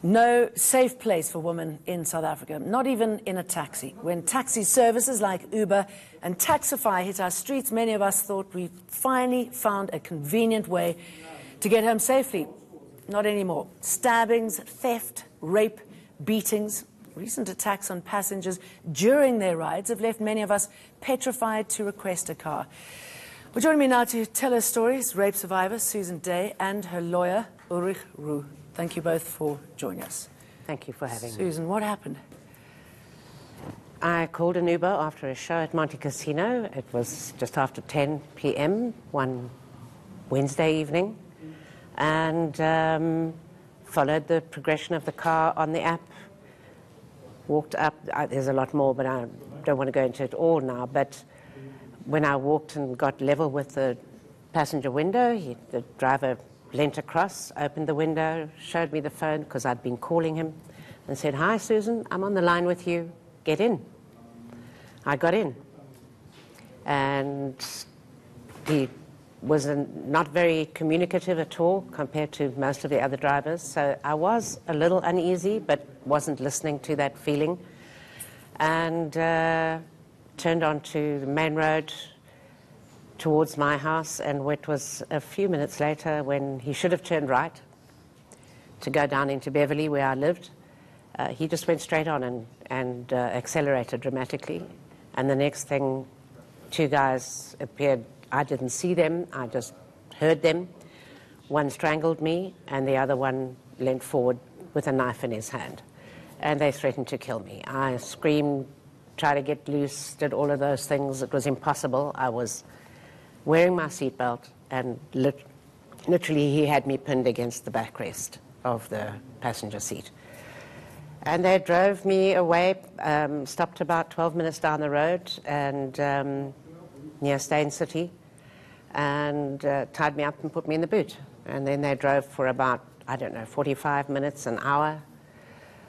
No safe place for women in South Africa, not even in a taxi. When taxi services like Uber and Taxify hit our streets, many of us thought we finally found a convenient way to get home safely. Not anymore. Stabbings, theft, rape, beatings, recent attacks on passengers during their rides have left many of us petrified to request a car. Well, joining me now to tell her story is rape survivor Susan Day and her lawyer Ulrich Roux. Thank you both for joining us. Thank you for having me. Susan, what happened? I called an Uber after a show at Monte Casino. It was just after 10 p.m. one Wednesday evening, and followed the progression of the car on the app. Walked up, there's a lot more, but I don't want to go into it all now, but when I walked and got level with the passenger window, the driver leant across, opened the window, showed me the phone because I'd been calling him, and said, "Hi, Susan, I'm on the line with you. Get in." I got in. And he was not very communicative at all compared to most of the other drivers. So I was a little uneasy, but wasn't listening to that feeling. And turned onto the main road towards my house, and it was a few minutes later when he should have turned right to go down into Beverly where I lived. He just went straight on and accelerated dramatically. And the next thing, two guys appeared. I didn't see them, I just heard them. One strangled me, and the other one leant forward with a knife in his hand. And they threatened to kill me. I screamed, tried to get loose, did all of those things. It was impossible. I was wearing my seatbelt, and literally he had me pinned against the backrest of the passenger seat. And they drove me away, stopped about 12 minutes down the road and near Stain City, and tied me up and put me in the boot. And then they drove for about, 45 minutes, an hour.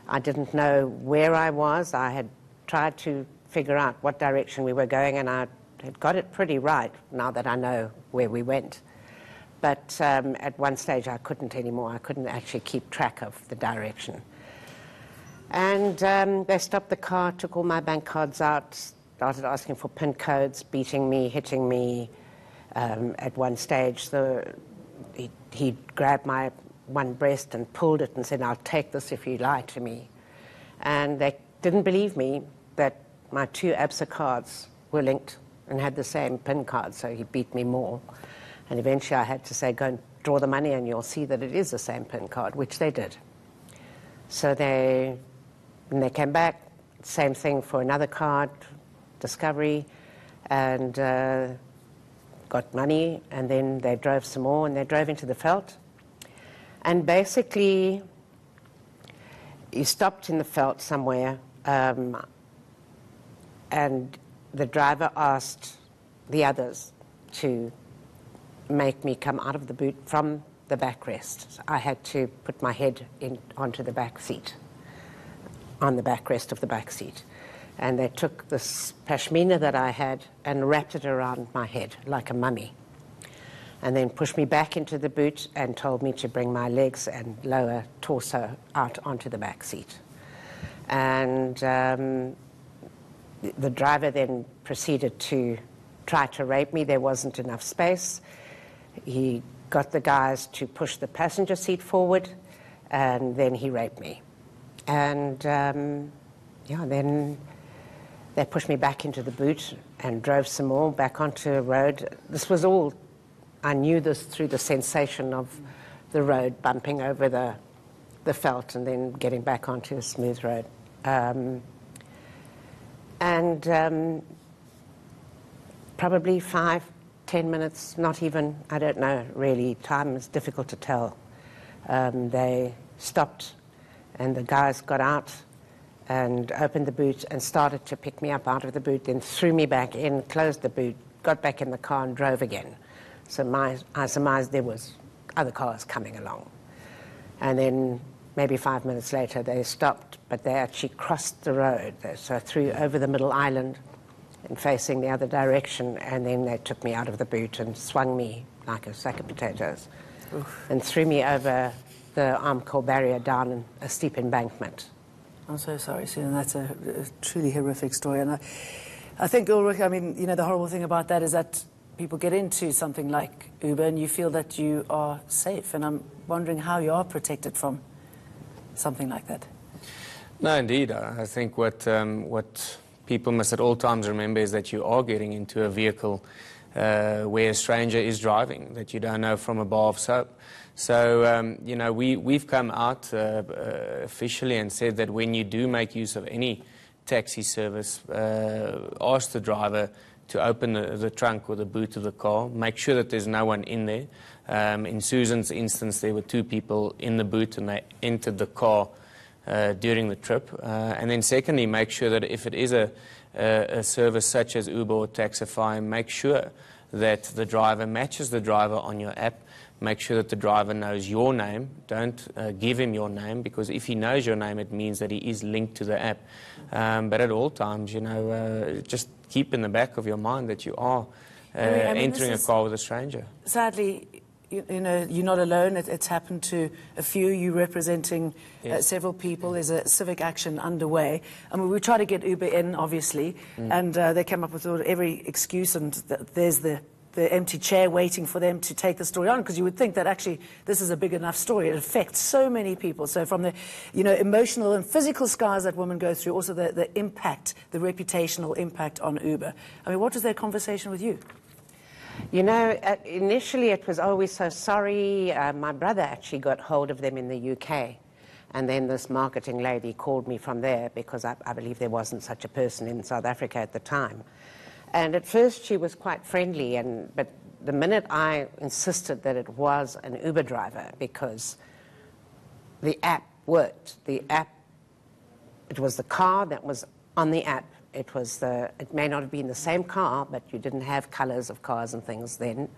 I didn't know where I was. I had tried to figure out what direction we were going, and I had got it pretty right now that I know where we went. But at one stage I couldn't anymore. I couldn't actually keep track of the direction. And they stopped the car, took all my bank cards out, started asking for PIN codes, beating me, hitting me. At one stage, he grabbed my one breast and pulled it and said, "I'll take this if you lie to me." And they didn't believe me that my two ABSA cards were linked and had the same PIN card, so he beat me more. And eventually I had to say, "Go and draw the money and you'll see that it is the same PIN card," which they did. So when they came back, same thing for another card, Discovery, and got money, and then they drove some more, and they drove into the veld. And basically, you stopped in the veld somewhere, and the driver asked the others to make me come out of the boot from the backrest. So I had to put my head onto the back seat, on the backrest of the back seat. And they took this pashmina that I had and wrapped it around my head like a mummy, and then pushed me back into the boot and told me to bring my legs and lower torso out onto the back seat. And the driver then proceeded to try to rape me. There wasn't enough space. He got the guys to push the passenger seat forward, and then he raped me. And then they pushed me back into the boot and drove some more back onto the road. This was all, I knew this through the sensation of the road bumping over the veld and then getting back onto a smooth road. Probably 5-10 minutes, not even, I don't know really, time is difficult to tell. They stopped and the guys got out and opened the boot and started to pick me up out of the boot, then threw me back in, closed the boot, got back in the car and drove again. So I surmised there was other cars coming along. And then maybe 5 minutes later they stopped, but they actually crossed the road. So through over the middle island and facing the other direction, and then they took me out of the boot and swung me like a sack of potatoes. Oof. And threw me over the Armco barrier down a steep embankment. I'm so sorry, Susan. That's a truly horrific story. And I think, Ulrich, I mean, the horrible thing about that is that people get into something like Uber and you feel that you are safe. And I'm wondering how you are protected from something like that. No, indeed. I think what people must at all times remember is that you are getting into a vehicle where a stranger is driving, that you don't know from a bar of soap. So, we've come out officially and said that when you do make use of any taxi service, ask the driver to open the trunk or the boot of the car, make sure that there's no one in there. In Susan's instance, there were 2 people in the boot and they entered the car during the trip. And then secondly, make sure that if it is a service such as Uber or Taxify, make sure that the driver matches the driver on your app. Make sure that the driver knows your name. Don't give him your name, because if he knows your name, it means that he is linked to the app. But at all times, just keep in the back of your mind that you are entering a car with a stranger. Sadly, you're not alone. It's happened to a few. You representing several people. There's a civic action underway. I mean, we try to get Uber in, obviously, and they came up with every excuse, and there's the empty chair waiting for them to take the story on, because you would think that actually this is a big enough story. It affects so many people. So from the emotional and physical scars that women go through, also the impact, the reputational impact on Uber. I mean, what was their conversation with you? Initially it was always so sorry. My brother actually got hold of them in the UK. And then this marketing lady called me from there, because I believe there wasn't such a person in South Africa at the time. And at first she was quite friendly, but the minute I insisted that it was an Uber driver, because the app worked. It was the car that was on the app. It may not have been the same car, but you didn't have colors of cars and things then.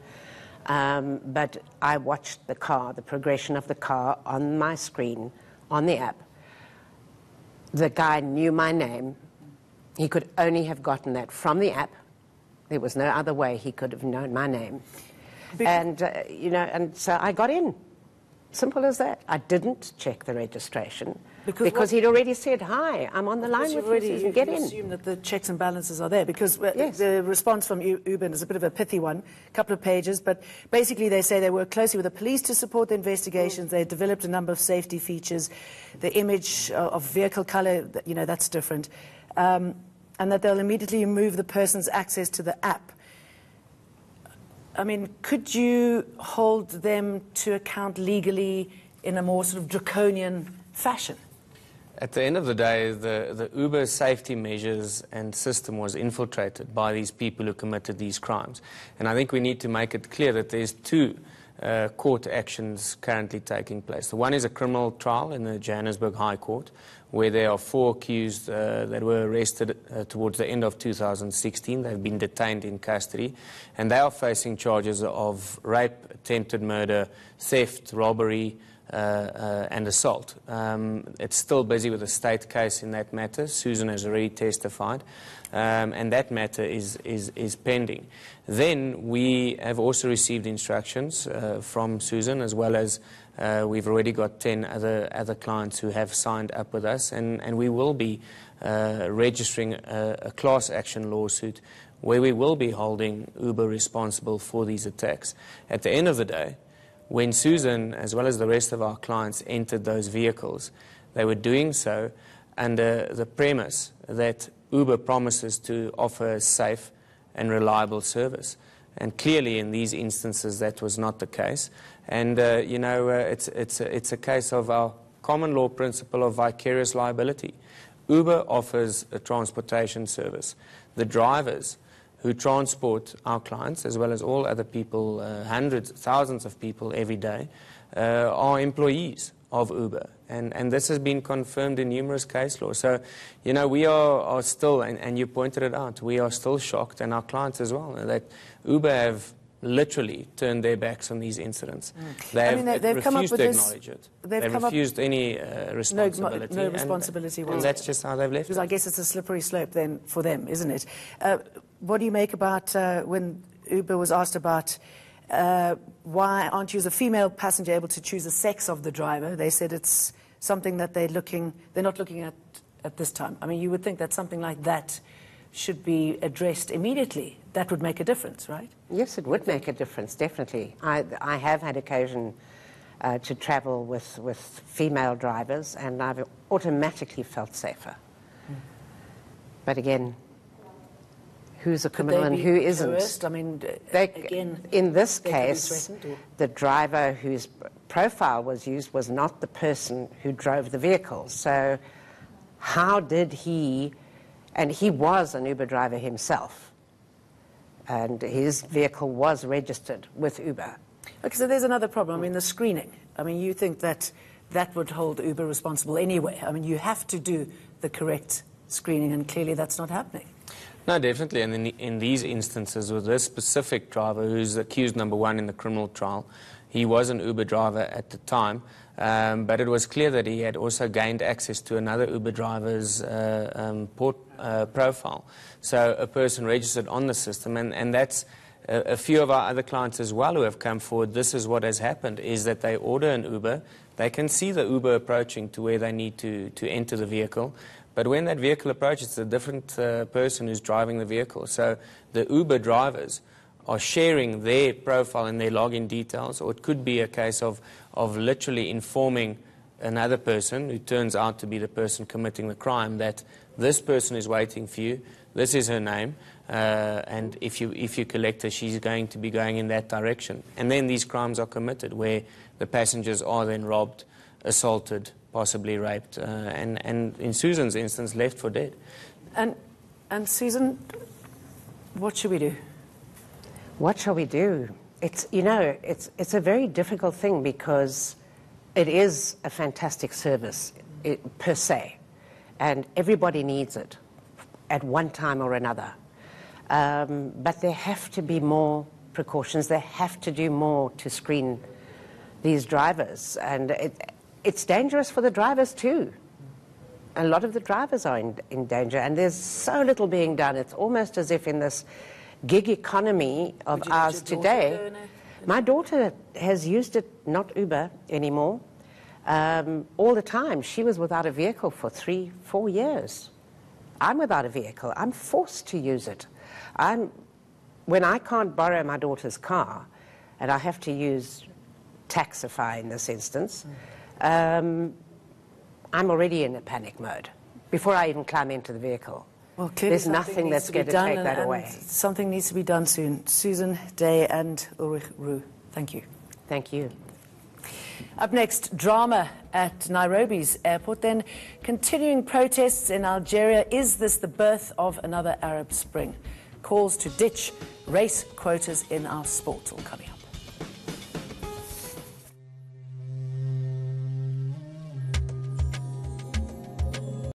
But I watched the progression of the car on my screen, on the app. The guy knew my name. He could only have gotten that from the app. There was no other way he could have known my name. And so I got in. Simple as that. I didn't check the registration because he'd already said, "Hi, I'm on the line with you, Susan, get in." You assume that the checks and balances are there, because the response from Uber is a bit of a pithy one, a couple of pages, but basically they say they work closely with the police to support the investigations. They developed a number of safety features, the image of vehicle color, that's different, and that they'll immediately remove the person's access to the app. I mean, could you hold them to account legally in a more sort of draconian fashion? At the end of the day, the Uber safety measures and system was infiltrated by these people who committed these crimes. And I think we need to make it clear that there's 2 court actions currently taking place. The one is a criminal trial in the Johannesburg High Court, where there are 4 accused that were arrested towards the end of 2016. They've been detained in custody, and they are facing charges of rape, attempted murder, theft, robbery, and assault. It's still busy with a state case in that matter. Susan has already testified, and that matter is pending. Then we have also received instructions from Susan, as well as we've already got 10 other clients who have signed up with us, and we will be registering a class action lawsuit where we will be holding Uber responsible for these attacks. At the end of the day, when Susan, as well as the rest of our clients, entered those vehicles, they were doing so under the premise that Uber promises to offer a safe and reliable service. And clearly in these instances that was not the case. And it's a case of our common law principle of vicarious liability. Uber offers a transportation service. The drivers who transport our clients, as well as all other people, hundreds, thousands of people every day, are employees of Uber. And this has been confirmed in numerous case laws. So, we are still, and you pointed it out, we are still shocked, and our clients as well, that Uber have literally turned their backs on these incidents. They've refused to acknowledge it. They've refused any responsibility. No responsibility. And that's just how they've left it. Because I guess it's a slippery slope then for them, isn't it? What do you make about when Uber was asked about why aren't you as a female passenger able to choose the sex of the driver? They said it's something that they're not looking at this time. I mean, you would think that something like that should be addressed immediately. That would make a difference, right? Yes, it would make a difference, definitely. I have had occasion to travel with female drivers, and I've automatically felt safer. But again, who's a criminal and who isn't? Coerced? I mean, again, in this case, the driver whose profile was used was not the person who drove the vehicle. So how did he, and he was an Uber driver himself, and his vehicle was registered with Uber. Okay, so there's another problem. I mean, the screening. I mean, you think that that would hold Uber responsible anyway. I mean, you have to do the correct screening, and clearly that's not happening. No, definitely. And in these instances, with this specific driver, who's accused number one in the criminal trial, he was an Uber driver at the time, but it was clear that he had also gained access to another Uber driver's profile. So a person registered on the system, and that's a few of our other clients as well who have come forward. This is what has happened, is that they order an Uber, they can see the Uber approaching to where they need to enter the vehicle, but when that vehicle approaches, it's a different person who's driving the vehicle. So the Uber drivers are sharing their profile and their login details, or it could be a case of literally informing another person who turns out to be the person committing the crime that this person is waiting for you, this is her name, and if you collect her, she's going to be going in that direction. And then these crimes are committed where the passengers are then robbed, assaulted, possibly raped, and in Susan's instance, left for dead. And Susan, what should we do? What shall we do? It's a very difficult thing because it is a fantastic service per se, and everybody needs it at one time or another. But there have to be more precautions. They have to do more to screen these drivers, and it's dangerous for the drivers too. A lot of the drivers are in danger, and there's so little being done. It's almost as if in this gig economy of ours today, my daughter has used it, not Uber anymore, all the time. She was without a vehicle for 3-4 years. I'm without a vehicle. I'm forced to use it. When I can't borrow my daughter's car, and I have to use Taxify in this instance, I'm already in a panic mode before I even climb into the vehicle. Well, there's nothing that's going to take that away. Something needs to be done soon. Susan, Day and Ulrich Roux, thank you. Thank you. Up next, drama at Nairobi's airport, then continuing protests in Algeria. Is this the birth of another Arab Spring? Calls to ditch race quotas in our sport all coming up.